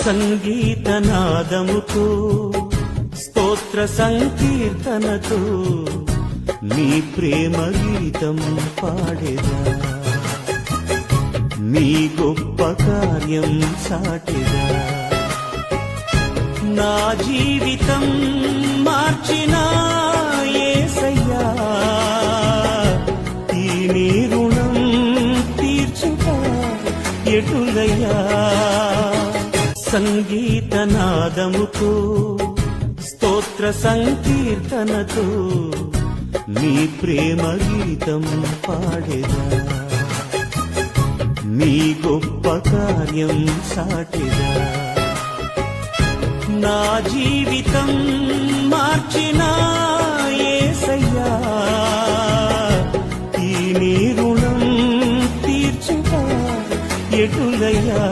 సంగీతనాదముతో స్తోత్ర సంకీర్తనతో నీ ప్రేమ గీతం పాడేదా, నీ గొప్ప కార్యం సాటెదా. నా జీవితం మార్చిన యేసయ్యా, ఈ నీ రుణం తీర్చుట ఎటులయ్యా. సంగీతనాదముతో స్తోత్ర సంకీర్తనతో నీ ప్రేమ గీతం పాడేదా, నీ గొప్ప కార్యం సాటెదా. నా జీవితం మార్చిన యేసయ్యా, ఈ నీ రుణం తీర్చుట ఎటులయ్యా.